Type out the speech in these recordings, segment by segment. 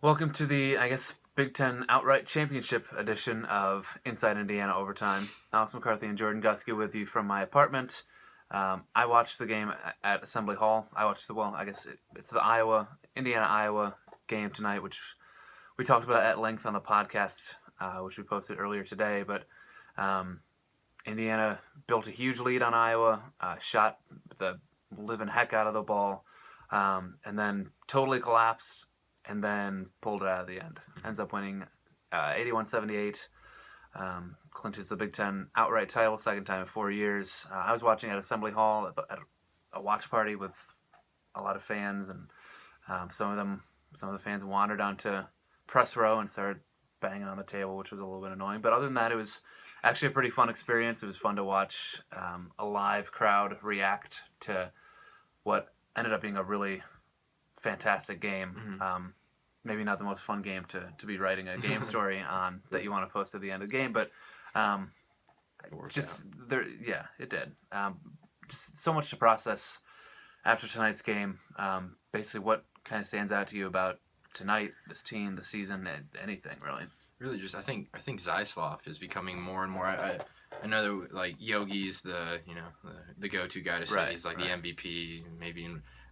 Welcome to the, I guess, Big Ten Outright Championship edition of Inside Indiana Overtime. Alex McCarthy and Jordan Gusky with you from my apartment. I watched the game at Assembly Hall. It's the Indiana-Iowa game tonight, which we talked about at length on the podcast, which we posted earlier today. But Indiana built a huge lead on Iowa, shot the living heck out of the ball, and then totally collapsed and then pulled it out at the end. Ends up winning 81-78, clinches the Big Ten outright title, second time in 4 years. I was watching at Assembly Hall at a watch party with a lot of fans, and some of the fans wandered onto press row and started banging on the table, which was a little bit annoying. But other than that, it was actually a pretty fun experience. It was fun to watch a live crowd react to what ended up being a really fantastic game. Maybe not the most fun game to be writing a game story on that you want to post at the end of the game, but it did. Just so much to process after tonight's game. Basically, what kind of stands out to you about tonight, this team, the season, anything really? Really, just I think Zyslov is becoming more and more. I know that like Yogi's the go-to guy to say he's like the MVP, maybe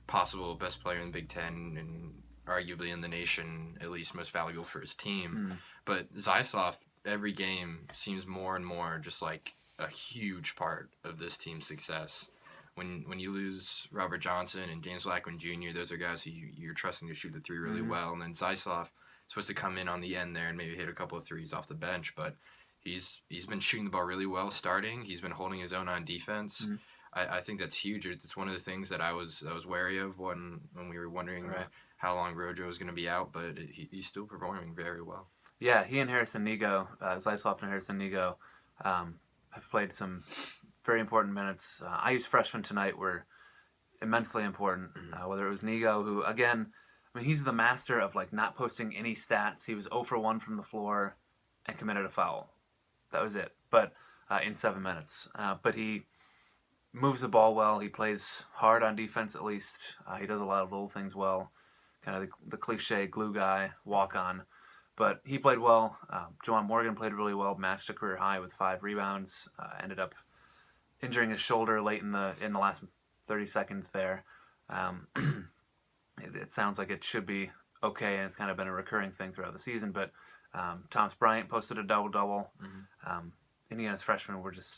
possible best player in the Big Ten and arguably in the nation, at least most valuable for his team. But Zyslov, every game seems more and more just like a huge part of this team's success. When you lose Robert Johnson and James Blackman Jr., those are guys who you're trusting to shoot the three really well. And then Zyslov is supposed to come in on the end there and maybe hit a couple of threes off the bench, but he's been shooting the ball really well starting. He's been holding his own on defense. I think that's huge. It's one of the things that I was wary of when we were wondering how long Rojo was going to be out, but he's still performing very well. Yeah, he and Harrison Nigo, Zyslov and Harrison Nigo, have played some very important minutes. IU's freshmen tonight were immensely important. Whether it was Nigo, who again, I mean, he's the master of like not posting any stats. He was 0 for 1 from the floor and committed a foul. That was it. But in 7 minutes, but he moves the ball well. He plays hard on defense at least. He does a lot of little things well. Kind of the cliche glue guy, walk on. But he played well. Juwan Morgan played really well, matched a career high with 5 rebounds. Ended up injuring his shoulder late in the last 30 seconds there. It sounds like it should be okay, and it's kind of been a recurring thing throughout the season. But Thomas Bryant posted a double-double. Indiana's freshmen were just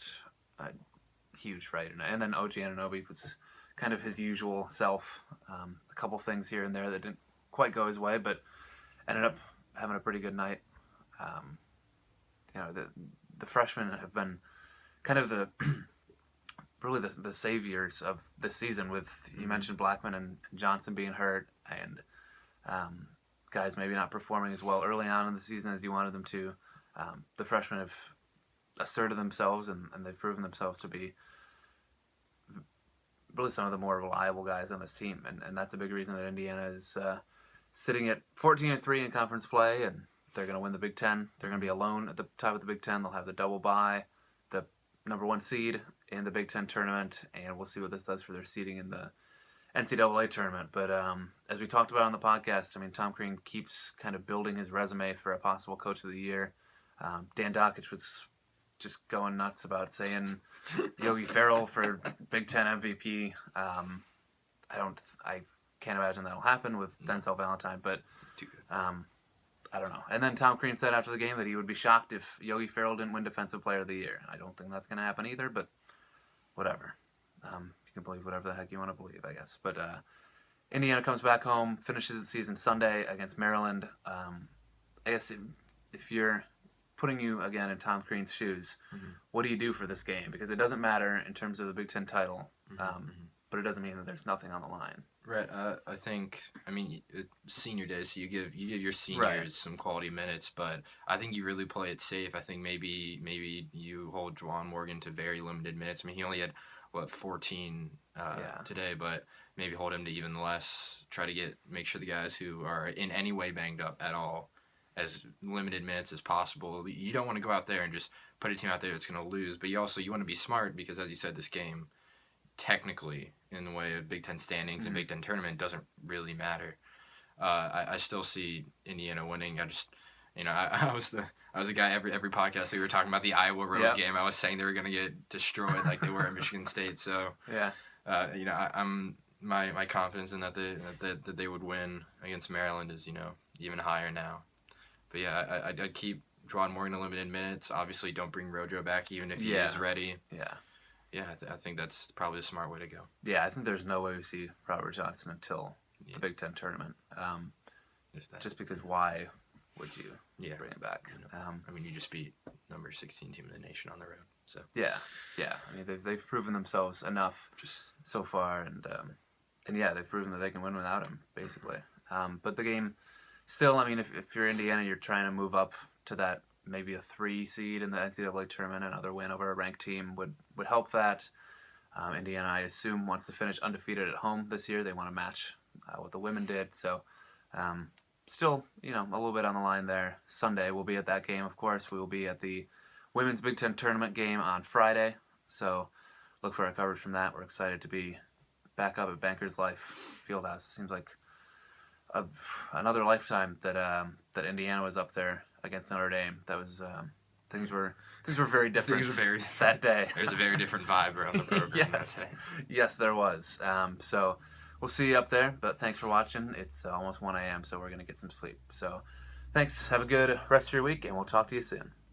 huge, right? And then OG Anunoby was kind of his usual self. A couple things here and there that didn't quite go his way, but ended up having a pretty good night. The freshmen have been kind of really the saviors of this season. With you mentioned Blackman and Johnson being hurt, and guys maybe not performing as well early on in the season as you wanted them to. The freshmen have asserted themselves, and they've proven themselves to be really some of the more reliable guys on this team, and that's a big reason that Indiana is sitting at 14-3 in conference play, and they're going to win the Big Ten. They're going to be alone at the top of the Big Ten. They'll have the double bye, the number 1 seed in the Big Ten tournament, and we'll see what this does for their seeding in the NCAA tournament. But as we talked about on the podcast, I mean, Tom Crean keeps kind of building his resume for a possible Coach of the Year. Dan Dockich was just going nuts about saying Yogi Ferrell for Big Ten MVP. I can't imagine that'll happen with Denzel Valentine, but I don't know. And then Tom Crean said after the game that he would be shocked if Yogi Ferrell didn't win Defensive Player of the Year. I don't think that's going to happen either, but whatever. You can believe whatever the heck you want to believe, I guess. But Indiana comes back home, finishes the season Sunday against Maryland. I guess if you're putting you again in Tom Crean's shoes, what do you do for this game? Because it doesn't matter in terms of the Big Ten title, but it doesn't mean that there's nothing on the line. Right. I think, senior day, so you give your seniors some quality minutes, but I think you really play it safe. I think maybe you hold Juwan Morgan to very limited minutes. I mean, he only had 14 today, but maybe hold him to even less. Try to make sure the guys who are in any way banged up at all as limited minutes as possible. You don't want to go out there and just put a team out there that's going to lose, but you want to be smart because, as you said, this game technically in the way of Big Ten standings and Big Ten tournament doesn't really matter. I still see Indiana winning. I was the guy every podcast we were talking about the Iowa road game. I was saying they were going to get destroyed like they were at Michigan State. So yeah, I'm my confidence in that they would win against Maryland is even higher now. But yeah, I'd keep Juwan Morgan to limited minutes. Obviously, don't bring Rojo back even if he is ready. Yeah. Yeah, I think that's probably the smart way to go. Yeah, I think there's no way we see Robert Johnson until the Big Ten tournament. Just because why would you bring it back? You just beat number 16 team in the nation on the road. So yeah. I mean, they've proven themselves enough so far, and they've proven that they can win without him, basically. But the game, still, I mean, if you're Indiana, you're trying to move up to that maybe a 3 seed in the NCAA tournament. Another win over a ranked team would help that. Indiana, I assume, wants to finish undefeated at home this year. They want to match what the women did. So still, a little bit on the line there. Sunday, we'll be at that game, of course. We will be at the Women's Big Ten Tournament game on Friday. So look for our coverage from that. We're excited to be back up at Bankers Life Fieldhouse. It seems like another lifetime that Indiana was up there against Notre Dame. That was things were very different that day. There's a very different vibe around the program that day. Yes, there was. So we'll see you up there, but thanks for watching. It's almost 1 a.m., so we're going to get some sleep. So thanks. Have a good rest of your week, and we'll talk to you soon.